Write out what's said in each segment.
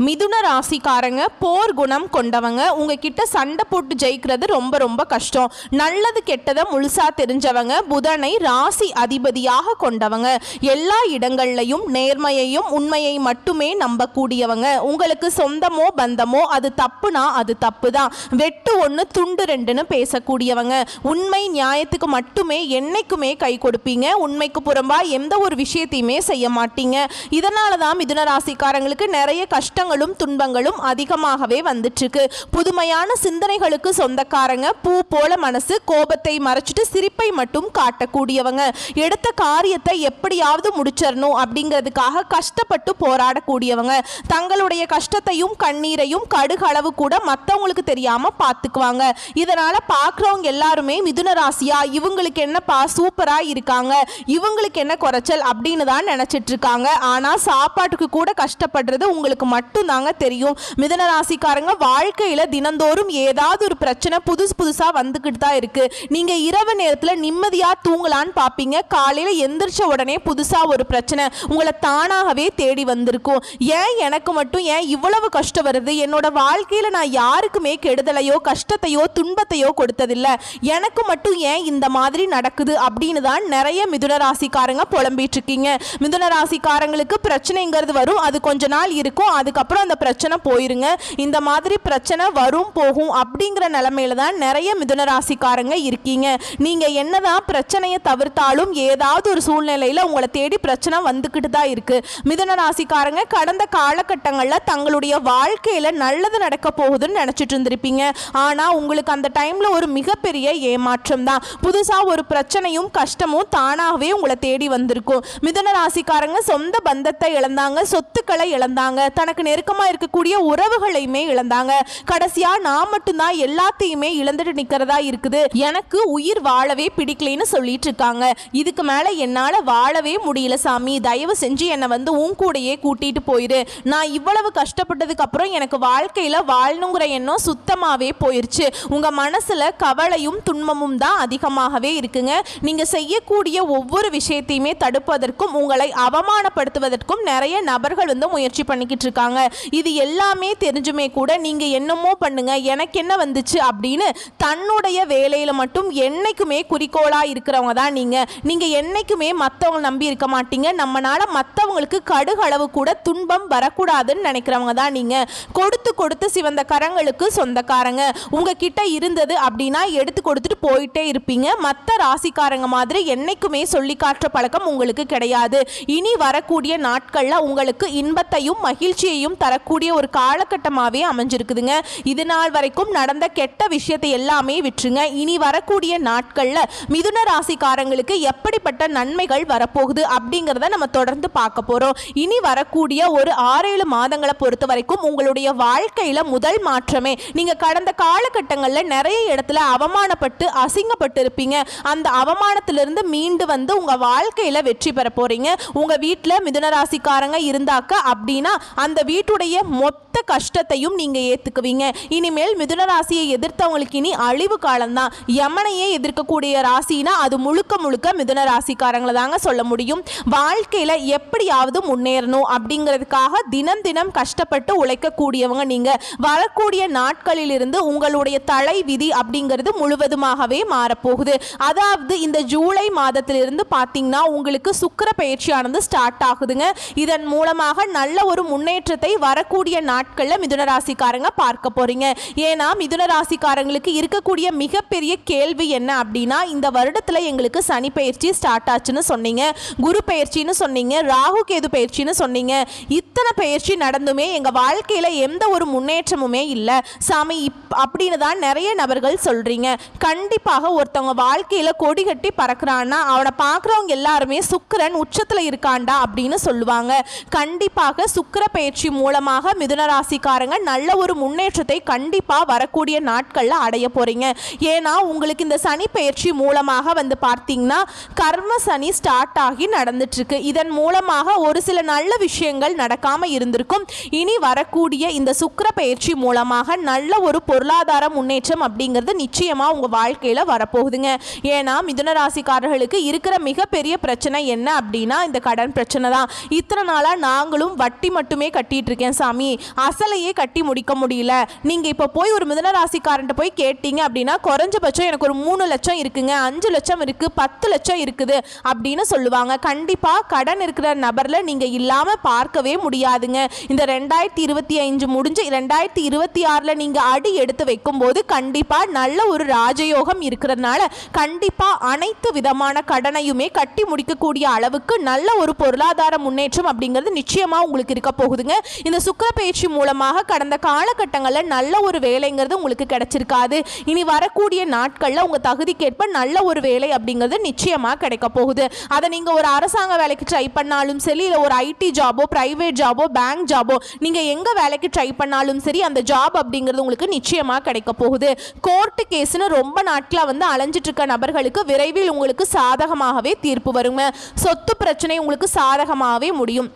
மிதுன ராசிக்காரங்க போர் குணம் கொண்டவங்க. உங்ககிட்ட சண்டை போட்டு ஜெயிக்கிறது ரொம்ப ரொம்ப கஷ்டம். நல்லது கெட்டதை முழுசா தெரிஞ்சவங்க. புதனை ராசி அதிபதியாக கொண்டவங்க. எல்லா இடங்கள்லையும் நேர்மையையும் உண்மையை மட்டுமே நம்பக்கூடியவங்க. உங்களுக்கு சொந்தமோ பந்தமோ அது தப்புனா அது தப்பு தான். வெட்டு ஒன்று துண்டு ரெண்டுன்னு பேசக்கூடியவங்க. உண்மை நியாயத்துக்கு மட்டுமே என்னைக்குமே கை கொடுப்பீங்க. உண்மைக்கு புறம்பா எந்த ஒரு விஷயத்தையுமே செய்ய மாட்டீங்க. இதனால தான் மிதுன ராசிக்காரங்களுக்கு நிறைய கஷ்டம் துன்பங்களும் அதிகமாகவே வந்துட்டு இருக்கு. புதுமையான சிந்தனைகளுக்கு சொந்தக்காரங்க. பூ போல மனசு. கோபத்தை மறைச்சிட்டு சிரிப்பை மட்டும் காட்டக்கூடியவங்க. எடுத்த காரியத்தை எப்படியாவது முடிச்சிடணும் அப்படிங்கிறதுக்காக கஷ்டப்பட்டு போராடக்கூடியவங்க. தங்களுடைய கஷ்டத்தையும் கண்ணீரையும் கடுகளவு கூட மற்றவங்களுக்கு தெரியாம பார்த்துக்குவாங்க. இதனால பார்க்குறவங்க எல்லாருமே மிதுன ராசியா இவங்களுக்கு என்னப்பா சூப்பரா இருக்காங்க, இவங்களுக்கு என்ன குறைச்சல் அப்படின்னு தான் நினைச்சிட்டு இருக்காங்க. ஆனா சாப்பாட்டுக்கு கூட கஷ்டப்படுறது உங்களுக்கு மட்டும் தாங்க தெரியும். மிதுன ராசிக்காரங்க வாழ்க்கையில தினந்தோறும் ஏதாவது ஒரு பிரச்சனை புதுசா வந்துகிட்டு தான் இருக்கு. நீங்க இரவு நேரத்துல நிம்மதியா தூங்கலான்னு பாப்பீங்க. காலையில எந்திரிச்ச உடனே புதுசா ஒரு பிரச்சனை உங்களை தானாகவே தேடி வந்திருக்கும். ஏன் எனக்கு மட்டும் ஏன் இவ்வளவு கஷ்டம் வருது? என்னோட வாழ்க்கையில நான் யாருக்குமே கெடுதலையோ கஷ்டத்தையோ துன்பத்தையோ கொடுத்ததில்லை. எனக்கு மட்டும் ஏன் இந்த மாதிரி நடக்குது அப்படின்னு தான் நிறைய மிதுன ராசிக்காரங்க புலம்பிட்டு இருக்கீங்க. மிதுன ராசிக்காரங்களுக்கு பிரச்சனைங்கிறது வரும். அது கொஞ்ச நாள் இருக்கும். அதுக்கப்புறம் அந்த பிரச்சனை போயிருங்க. இந்த மாதிரி பிரச்சனை வரும் போகும் அப்படிங்கிற நிலைமையில தான் நிறைய மிதுன ராசிக்காரங்க இருக்கீங்க. நீங்க என்னதான் பிரச்சனையை தவிர்த்தாலும் ஏதாவது ஒரு சூழ்நிலையில உங்களை தேடி பிரச்சனை வந்துகிட்டு தான் இருக்கு. மிதுன ராசிக்காரங்க கடந்த காலகட்டங்களில் தங்களுடைய வாழ்க்கையில நல்லது நடக்க போகுதுன்னு நினைச்சிட்டு இருந்திருப்பீங்க. ஆனா உங்களுக்கு அந்த டைம்ல ஒரு மிகப்பெரிய ஏமாற்றம் தான். புதுசா ஒரு பிரச்சனையும் கஷ்டமும் தானாகவே உங்களை தேடி வந்திருக்கும். மிதுன ராசிக்காரங்க சொந்த பந்தத்தை இழந்தாங்க, சொத்துக்களை இழந்தாங்க, தனக்கு நெருக்கமா இருக்கக்கூடிய உறவுகளையுமே இழந்தாங்க. கடைசியா நான் மட்டும்தான் எல்லாத்தையுமே இழந்துட்டு நிக்கிறதா இருக்குது, எனக்கு உயிர் வாழவே பிடிக்கலன்னு சொல்லிட்டு இருக்காங்க. இதுக்கு மேல என்னால வாழவே முடியல சாமி, தயவு செஞ்சு என்னை வந்து உன் கூடையே கூட்டிட்டு போயிரு. நான் இவ்வளவு கஷ்டப்பட்டதுக்கு அப்புறம் எனக்கு வாழ்க்கையில வாழணுங்கிற எண்ணம் சுத்தமாவே போயிருச்சு. உங்க மனசுல கவலையும் துன்பமும் தான் அதிகமாகவே இருக்குங்க. நீங்க செய்யக்கூடிய ஒவ்வொரு விஷயத்தையுமே தடுப்பதற்கும் உங்களை அவமானப்படுத்துவதற்கும் நிறைய நபர்கள் வந்து முயற்சி பண்ணிக்கிட்டு இருக்காங்க. இது எல்லாமே தெரிஞ்சுமே கூட நீங்க என்னமோ பண்ணுங்க, எனக்கு என்ன வந்துச்சு அப்படின்னு தன்னுடைய வேலையில மட்டும் என்னைக்குமே குறிக்கோளா இருக்கிறவங்க தான் நீங்க என்னைக்குமே மற்றவங்க நம்பி இருக்க மாட்டீங்க. நம்மனால மற்றவங்களுக்கு கடுகளவு கூட துன்பம் வரக்கூடாதுன்னு நினைக்கிறவங்க தான் நீங்க. கொடுத்து கொடுத்து சிவந்த கரங்களுக்கு சொந்தக்காரங்க. உங்ககிட்ட இருந்தது அப்படின்னா எடுத்து கொடுத்துட்டு போயிட்டே இருப்பீங்க. மற்ற ராசிக்காரங்க மாதிரி என்னைக்குமே சொல்லி காட்டுற பழக்கம் உங்களுக்கு கிடையாது. இனி வரக்கூடிய நாட்கள்ல உங்களுக்கு இன்பத்தையும் மகிழ்ச்சியையும் தரக்கூடிய ஒரு காலகட்டமாகவே அமைஞ்சிருக்குதுங்க. இது நாள் வரைக்கும் நடந்த கெட்ட விஷயத்தை எல்லாமே விட்டுருங்க. இனி வரக்கூடிய நாட்கள்ல மிதுன ராசிக்காரங்களுக்கு எப்படிப்பட்ட நன்மைகள் வரப்போகுது அப்படிங்கிறத நம்ம தொடர்ந்து பார்க்க போறோம். இனி வரக்கூடிய ஒரு 6-7 மாதங்களை பொறுத்த வரைக்கும் உங்களுடைய வாழ்க்கையில முதல் மாற்றமே, நீங்க கடந்த காலகட்டங்களில் நிறைய இடத்துல அவமானப்பட்டு அசிங்கப்பட்டு இருப்பீங்க. அந்த அவமானத்திலிருந்து மீண்டு வந்து உங்க வாழ்க்கையில வெற்றி பெற போறீங்க. உங்க வீட்டில் மிதுன ராசிக்காரங்க இருந்தாக்க அப்படின்னா அந்த வீட்டுடைய மொத்த கஷ்டத்தையும் நீங்க ஏத்துக்குவீங்க. இனிமேல் மிதுன ராசியை எதிர்த்தவங்களுக்கு இனி அழிவு காலம்தான். யமனையே எதிர்க்கக்கூடிய ராசினா அது முழுக்க முழுக்க மிதுன ராசிக்காரங்களை தாங்க சொல்ல முடியும். வாழ்க்கையில எப்படியாவது முன்னேறணும் அப்படிங்கிறதுக்காக தினம் தினம் கஷ்டப்பட்டு உழைக்கக்கூடியவங்க நீங்க. வரக்கூடிய நாட்களில் இருந்து உங்களுடைய தலை விதி அப்படிங்கிறது முழுவதுமாகவே மாறப்போகுது. அதாவது இந்த ஜூலை மாதத்திலிருந்து பார்த்தீங்கன்னா உங்களுக்கு சுக்கிர பயிற்சியானது ஸ்டார்ட் ஆகுதுங்க. இதன் மூலமாக நல்ல ஒரு முன்னேற்றத்தை வரக்கூடிய நாட்களில் மிதுன ராசிக்காரங்க பார்க்க போறீங்க. ஏன்னா மிதுன ராசிக்காரங்களுக்கு இருக்கக்கூடிய மிகப்பெரிய கேள்வி என்ன அப்படின்னா, இந்த வருடத்துல எங்களுக்கு சனி பயிற்சி ஸ்டார்ட் ஆச்சுன்னு சொன்னீங்க, குரு பயிற்சின்னு சொன்னீங்க, ராகு கேது பயிற்சின்னு சொன்னீங்க. இத்தனை பயிற்சி நடந்துமே எங்க வாழ்க்கையில எந்த ஒரு முன்னேற்றமுமே இல்லை சாமி அப்படின்னு தான் நிறைய நபர்கள் சொல்றீங்க. கண்டிப்பாக ஒருத்தவங்க வாழ்க்கையில கொடி கட்டி பறக்கிறான்னா அவனை பார்க்குறவங்க எல்லாருமே சுக்கிரன் உச்சத்துல இருக்காண்டா அப்படின்னு சொல்லுவாங்க. கண்டிப்பாக சுக்கிர பயிற்சி மூலமாக மிதுன ராசிக்காரங்க நல்ல ஒரு முன்னேற்றத்தை கண்டிப்பா வரக்கூடிய நாட்கள்ல அடைய போறீங்க. ஏன்னா உங்களுக்கு இந்த சனி பயிற்சி மூலமாக வந்து பார்த்தீங்கன்னா கர்ம சனி ஸ்டார்ட் ஆகி நடந்துட்டு இருக்கு. இதன் மூலமாக ஒரு சில நல்ல விஷயங்கள் நடக்காம இருந்திருக்கும். இனி வரக்கூடிய இந்த சுக்கிர பயிற்சி மூலமாக நல்ல ஒரு பொருளாதார முன்னேற்றம் அப்படிங்கிறது நிச்சயமா உங்க வாழ்க்கையில வரப்போகுதுங்க. ஏன்னா மிதுன ராசிக்காரர்களுக்கு இருக்கிற மிகப்பெரிய பிரச்சனை என்ன அப்படின்னா இந்த கடன் பிரச்சனை தான். இத்தனை நாளா நாங்களும் வட்டி மட்டுமே கட்டிட்டு இருக்கேன் சாமி, அசலையே கட்டி முடிக்க முடியல. நீங்க இப்ப போய் ஒரு மிதுன ராசிக்காரன்ட்ட போய் கேட்டீங்க அப்படின்னா குறைஞ்சபட்சம் எனக்கு ஒரு 3 லட்சம் இருக்குங்க, 5 லட்சம் இருக்கு, 10 லட்சம் இருக்குது அப்படின்னு சொல்லுவாங்க. கண்டிப்பா கடன் இருக்கிற நபர்ல நீங்க இல்லாம பார்க்கவே முடியாதுங்க. இந்த 2025 முடிஞ்சு 2026ல நீங்க அடி எடுத்து வைக்கும் போது கண்டிப்பா நல்ல ஒரு ராஜயோகம் இருக்கிறதுனால கண்டிப்பா அனைத்து விதமான கடனையுமே கட்டி முடிக்கக்கூடிய அளவுக்கு நல்ல ஒரு பொருளாதார முன்னேற்றம் அப்படிங்கிறது நிச்சயமா உங்களுக்கு இருக்க போகுதுங்க. இந்த சுக்கிர பயிற்சி மூலமாக கடந்த காலகட்டங்களில் நல்ல ஒரு வேலைங்கிறது உங்களுக்கு கிடைச்சிருக்காது. இனி வரக்கூடிய நாட்கள்ல உங்க தகுதிக்கேற்ப நல்ல ஒரு வேலை அப்படிங்கிறது நிச்சயமா கிடைக்க போகுது. அதை நீங்க ஒரு அரசாங்க வேலைக்கு ட்ரை பண்ணாலும் சரி, இல்லை ஒரு ஐடி ஜாபோ, பிரைவேட் ஜாபோ, பேங்க் ஜாபோ, நீங்க எங்க வேலைக்கு ட்ரை பண்ணாலும் சரி அந்த ஜாப் அப்படிங்கிறது உங்களுக்கு நிச்சயமா கிடைக்க போகுது. கோர்ட்டு கேஸ்னு ரொம்ப நாட்களா அலைஞ்சிட்டு இருக்க நபர்களுக்கு விரைவில் உங்களுக்கு சாதகமாகவே தீர்ப்பு வருங்க. சொத்து பிரச்சனை உங்களுக்கு சாதகமாகவே முடியும்.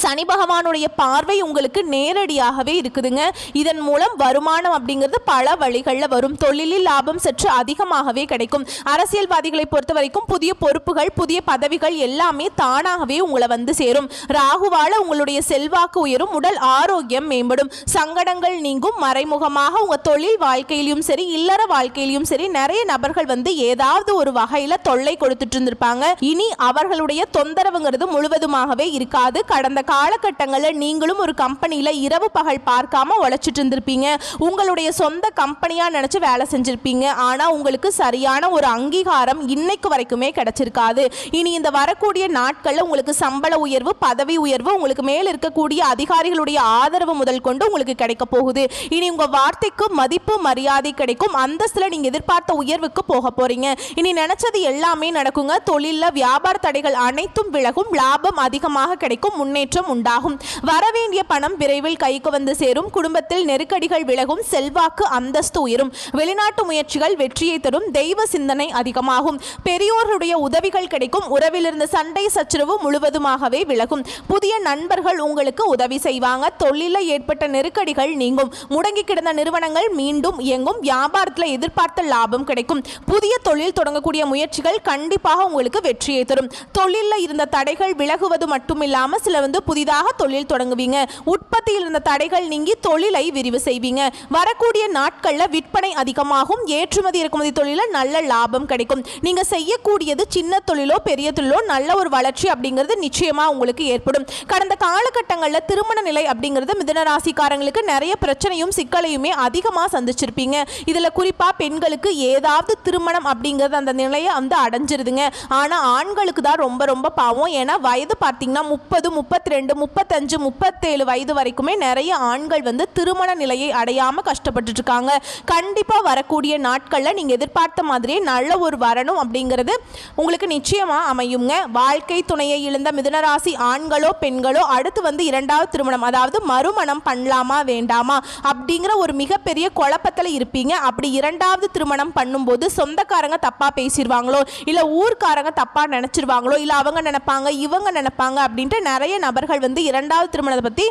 சனி பகவானுடைய பார்வை உங்களுக்கு நேரடியாகவே இருக்குதுங்க. இதன் மூலம் வருமானம் அப்படிங்கிறது பல வழிகளில் வரும். தொழிலில் லாபம் சற்று அதிகமாகவே கிடைக்கும். அரசியல்வாதிகளை பொறுத்த வரைக்கும் புதிய பொறுப்புகள், புதிய பதவிகள் எல்லாமே தானாகவே உங்களை சேரும். ராகுவால உங்களுடைய செல்வாக்கு உயரும், உடல் ஆரோக்கியம் மேம்படும், சங்கடங்கள் நீங்கும். மறைமுகமாக உங்க தொழில் வாழ்க்கையிலும் சரி, இல்லற வாழ்க்கையிலும் சரி நிறைய நபர்கள் ஏதாவது ஒரு வகையில தொல்லை கொடுத்துட்டு இருந்திருப்பாங்க. இனி அவர்களுடைய தொந்தரவுங்கிறது முழுவதுமாகவே இருக்காது. கடந்த காலகட்டங்களில் நீங்களும் ஒரு கம்பெனியில் இரவு பகல் பார்க்காம உழைச்சிட்டு இருந்திருப்பீங்க. உங்களுடைய சொந்த கம்பெனியா நினைச்சு வேலை செஞ்சிருப்பீங்க. ஆனா உங்களுக்கு சரியான ஒரு அங்கீகாரம் இன்னைக்கு வரைக்குமே கிடைச்சிருக்காது. இனி இந்த வரக்கூடிய நாட்கள்ல உங்களுக்கு சம்பள உயர்வு, பதவி உயர்வு, உங்களுக்கு மேல் இருக்கக்கூடிய அதிகாரிகளுடைய ஆதரவு முதல் கொண்டு உங்களுக்கு கிடைக்க போகுது. இனி உங்க வார்த்தைக்கு மதிப்பு மரியாதை கிடைக்கும். அந்தஸ்துல நீங்க எதிர்பார்த்த உயர்வுக்கு போக போறீங்க. இனி நினைச்சது எல்லாமே நடக்குங்க. தொழில வியாபார தடைகள் அனைத்தும் விலகும், லாபம் அதிகமாக கிடைக்கும், முன்னேற்றம் உண்டாகும். வரவேண்டிய பணம் விரைவில் கைக்கு சேரும். குடும்பத்தில் நெருக்கடிகள் விலகும், செல்வாக்கு அந்தஸ்து உயரும். வெளிநாட்டு முயற்சிகள் வெற்றியை தரும். தெய்வ சிந்தனை அதிகமாகும். பெரியோருடைய உதவிகள் கிடைக்கும். உறவில் இருந்த சண்டை சச்சரவு முழுவதுமாகவே விலகும். புதிய நண்பர்கள் உங்களுக்கு உதவி செய்வாங்க. தொழிலில் ஏற்பட்ட நெருக்கடிகள் நீங்கும். முடங்கி கிடந்த நிறுவனங்கள் மீண்டும் இயங்கும். வியாபாரத்தில் எதிர்பார்த்த லாபம் கிடைக்கும். புதிய தொழில் தொடங்கக்கூடிய முயற்சிகள் கண்டிப்பாக உங்களுக்கு வெற்றியை தரும். தொழிலில் இருந்த தடைகள் விலகுவது மட்டுமில்லாம சில புதிதாக தொழில் தொடங்குவீங்க. உற்பத்தியில் இருந்த தடைகள் நீங்கி தொழிலை விரிவு செய்வீங்க. வரக்கூடிய நாட்கள்ல விற்பனை அதிகமாகும். ஏற்றுமதி இறக்குமதி தொழில நல்ல லாபம் கிடைக்கும். நீங்க செய்யக்கூடியது சின்ன தொழிலோ பெரிய தொழிலோ நல்ல ஒரு வளர்ச்சி அப்படிங்கிறது நிச்சயமா உங்களுக்கு ஏற்படும். கடந்த காலகட்டங்களில் திருமண நிலை அப்படிங்கிறது மிதுன ராசிக்காரங்களுக்கு நிறைய பிரச்சனையும் சிக்கலையுமே அதிகமாக சந்திச்சிருப்பீங்க. இதுல குறிப்பா பெண்களுக்கு ஏதாவது திருமணம் அப்படிங்கிறது அந்த நிலையை அடைஞ்சிருதுங்க. ஆனா ஆண்களுக்கு தான் ரொம்ப ரொம்ப பாவம். ஏன்னா வயது பார்த்தீங்கன்னா 30, 32, 35, 37 வயது வரைக்குமே நிறைய ஆண்கள் திருமண நிலையை அடையாம கஷ்டப்பட்டு இருக்காங்க. கண்டிப்பா வரக்கூடிய நாட்கள்ல நீங்க எதிர்பார்த்த மாதிரியே நல்ல ஒரு வரணும் அப்படிங்கிறது உங்களுக்கு நிச்சயமா அமையுங்க. வாழ்க்கை துணையை இழந்த மிதுனராசி ஆண்களோ பெண்களோ அடுத்து இரண்டாவது திருமணம், அதாவது மறுமணம் பண்ணலாமா வேண்டாமா அப்படிங்கிற ஒரு மிகப்பெரிய குழப்பத்தில் இருப்பீங்க. அப்படி இரண்டாவது திருமணம் பண்ணும்போது சொந்தக்காரங்க தப்பா பேசிடுவாங்களோ, இல்ல ஊர்க்காரங்க தப்பா நினைச்சிருவாங்களோ, இல்ல அவங்க நினைப்பாங்க இவங்க நினைப்பாங்க அப்படின்ட்டு நிறைய நபர்கள் இரண்டாவது திருமணத்தை பத்தி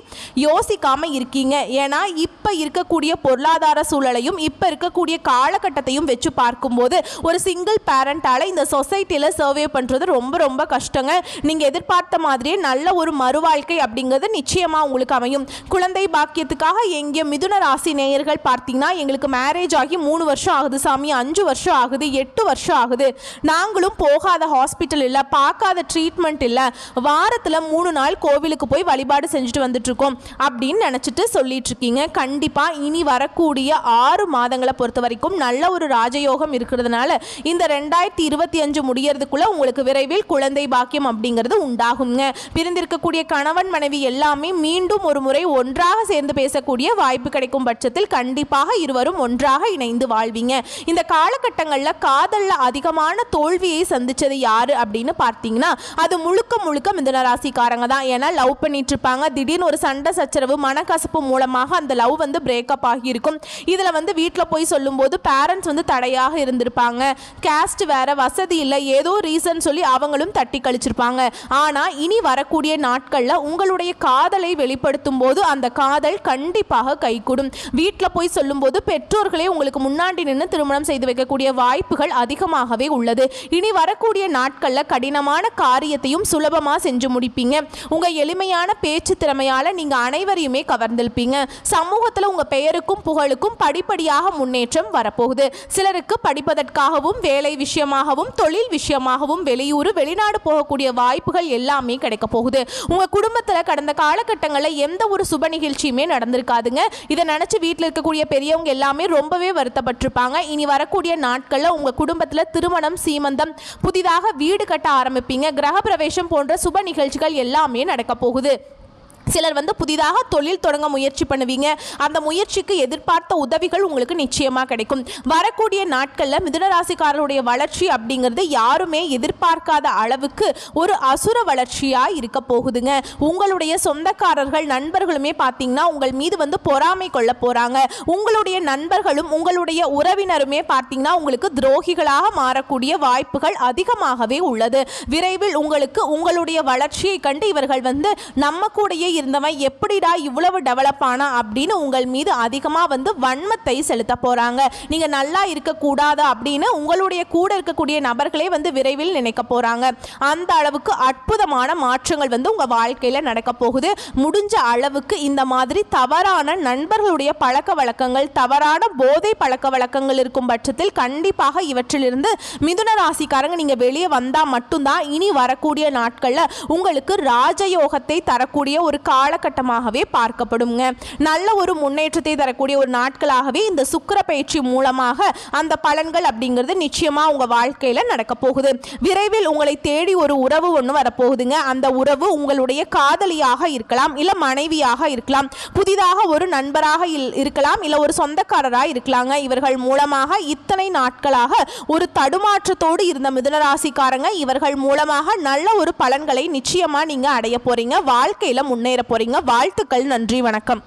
யோசிக்காம இருக்கீங்க. ஏன்னா இப்ப இருக்கக்கூடிய பொருளாதார சூழலையும் இப்ப இருக்கக்கூடிய காலகட்டத்தையும் வச்சு பார்க்கும்போது ஒரு சிங்கிள் பேரண்டால இந்த சொசைட்டில சர்வே பண்றது ரொம்ப ரொம்ப கஷ்டங்க. நீங்க எதிர்பார்த்த மாதிரியே நல்ல ஒரு மறுவாழ்க்கை அப்படிங்கிறது நிச்சயமா உங்களுக்கு அமையும். குழந்தை பாக்கியத்துக்காக எங்க மிதுன ராசி நேயர்கள் பார்த்தீங்கன்னா எங்களுக்கு மேரேஜ் ஆகி 3 வருஷம் ஆகுது சாமி, 5 வருஷம் ஆகுது, 8 வருஷம் ஆகுது, நாங்களும் போகாத ஹாஸ்பிட்டல் இல்ல, பார்க்காத ட்ரீட்மெண்ட் இல்ல, வாரத்துல 3 நாள் கோவிலுக்கு போய் வழிபாடு செஞ்சுட்டு வந்துட்டு இருக்கோம் அப்படின்னு நினைச்சிட்டு சொல்லிட்டு இருக்கீங்க. கண்டிப்பா இனி வரக்கூடிய 6 மாதங்களை பொறுத்த வரைக்கும் நல்ல ஒரு ராஜயோகம் இருக்கிறதுனால இந்த 2025 முடியறதுக்குள்ள உங்களுக்கு விரைவில் குழந்தை பாக்கியம் அப்படிங்கிறது உண்டாகுங்க. பிரிந்திருக்கக்கூடிய கணவன் மனைவி எல்லாமே மீண்டும் ஒரு முறை ஒன்றாக சேர்ந்து பேசக்கூடிய வாய்ப்பு கிடைக்கும் பட்சத்தில் கண்டிப்பாக இருவரும் ஒன்றாக இணைந்து வாழ்வீங்க. இந்த காலகட்டங்களில் காதல்ல அதிகமான தோல்வியை சந்திச்சது யாரு அப்படின்னு பார்த்தீங்கன்னா அது முழுக்க முழுக்க மிதுன ராசிக்காரங்க தான். ஏன்னா லவ் பண்ணிட்டு இருப்பாங்க, திடீர்னு ஒரு சண்டை சச்சரவு மனக்கசப்பு மூலமாக அந்த லவ் பிரேக்கப் ஆகியிருக்கும். இதில் வீட்டில் போய் சொல்லும்போது பேரண்ட்ஸ் தடையாக இருந்திருப்பாங்க. கேஸ்ட் வேற, வசதி இல்லை, ஏதோ ரீசன் சொல்லி அவங்களும் தட்டி கழிச்சிருப்பாங்க. ஆனால் இனி வரக்கூடிய நாட்களில் உங்களுடைய காதலை வெளிப்படுத்தும் போது அந்த காதல் கண்டிப்பாக கைகூடும். வீட்டில் போய் சொல்லும்போது பெற்றோர்களே உங்களுக்கு முன்னாடி நின்று திருமணம் செய்து வைக்கக்கூடிய வாய்ப்புகள் அதிகமாகவே உள்ளது. இனி வரக்கூடிய நாட்களில் கடினமான காரியத்தையும் சுலபமாக செஞ்சு முடிப்பீங்க. உங்கள் எளிமையான பேச்சு திறமையால நீங்க அனைவரையுமே கவர்ந்திருப்பீங்க. சமூகத்துல உங்க பெயருக்கும் புகழுக்கும் படிப்படியாக முன்னேற்றம் வரப்போகுது. சிலருக்கு படிப்பதற்காகவும் வேலை விஷயமாகவும் தொழில் விஷயமாகவும் வெளியூர் வெளிநாடு போகக்கூடிய வாய்ப்புகள் எல்லாமே கிடைக்க போகுது. உங்க குடும்பத்துல கடந்த காலகட்டங்களில் எந்த ஒரு சுப நிகழ்ச்சியுமே நடந்திருக்காதுங்க. இதை நினைச்சு வீட்டில் இருக்கக்கூடிய பெரியவங்க எல்லாமே ரொம்பவே வருத்தப்பட்டிருப்பாங்க. இனி வரக்கூடிய நாட்கள்ல உங்க குடும்பத்துல திருமணம், சீமந்தம், புதிதாக வீடு கட்ட ஆரம்பிப்பீங்க. கிரக பிரவேசம் போன்ற சுப நிகழ்ச்சிகள் எல்லாமே நடக்க போகுது. சிலர் புதிதாக தொழில் தொடங்க முயற்சி பண்ணுவீங்க. அந்த முயற்சிக்கு எதிர்பார்த்த உதவிகள் உங்களுக்கு நிச்சயமாக கிடைக்கும். வரக்கூடிய நாட்களில் மிதுனராசிக்காரருடைய வளர்ச்சி அப்படிங்கிறது யாருமே எதிர்பார்க்காத அளவுக்கு ஒரு அசுர வளர்ச்சியாக இருக்க போகுதுங்க. உங்களுடைய சொந்தக்காரர்கள், நண்பர்களுமே பார்த்தீங்கன்னா உங்கள் மீது பொறாமை கொள்ள போகிறாங்க. உங்களுடைய நண்பர்களும் உங்களுடைய உறவினருமே பார்த்தீங்கன்னா உங்களுக்கு துரோகிகளாக மாறக்கூடிய வாய்ப்புகள் அதிகமாகவே உள்ளது. விரைவில் உங்களுக்கு உங்களுடைய வளர்ச்சியை கண்டு இவர்கள் நம்ம கூடயே இருந்தவன் எப்படிடா இவ்வளவு டெவலப் ஆனா அப்படின்னு உங்கள் மீது அதிகமாக வன்மத்தை செலுத்த போறாங்க. நீங்க நல்லா இருக்கக்கூடாது அப்படின்னு உங்களுடைய கூட இருக்கக்கூடிய நபர்களே விரைவில் நினைக்க போறாங்க. அந்த அளவுக்கு அற்புதமான மாற்றங்கள் உங்க வாழ்க்கையில நடக்க போகுது. முடிஞ்ச அளவுக்கு இந்த மாதிரி தவறான நண்பர்களுடைய பழக்க வழக்கங்கள், தவறான போதை பழக்க வழக்கங்கள் இருக்கும் பட்சத்தில் கண்டிப்பாக இவற்றிலிருந்து மிதுன ராசிக்காரங்க நீங்க வெளியே வந்தா மட்டும்தான் இனி வரக்கூடிய நாட்கள்ல உங்களுக்கு ராஜயோகத்தை தரக்கூடிய ஒரு காலகட்டமாகவே பார்க்கப்படுங்க. நல்ல ஒரு முன்னேற்றத்தை தரக்கூடிய ஒரு நாட்களாகவே இந்த சுக்கிர பயிற்சி மூலமாக அந்த பலன்கள் அப்படிங்கிறது நிச்சயமா உங்க வாழ்க்கையில நடக்க போகுது. விரைவில் உங்களை தேடி ஒரு உறவு ஒன்று வரப்போகுதுங்க. அந்த உறவு உங்களுடைய காதலியாக இருக்கலாம், இல்ல மனைவியாக இருக்கலாம், புதிதாக ஒரு நண்பராக இருக்கலாம், இல்ல ஒரு சொந்தக்காரராக இருக்கலாங்க. இவர்கள் மூலமாக இத்தனை நாட்களாக ஒரு தடுமாற்றத்தோடு இருந்த மிதுனராசிக்காரங்க இவர்கள் மூலமாக நல்ல ஒரு பலன்களை நிச்சயமா நீங்க அடைய போறீங்க. வாழ்க்கையில முன்னேற போறீங்க. வாழ்த்துக்கள். நன்றி, வணக்கம்.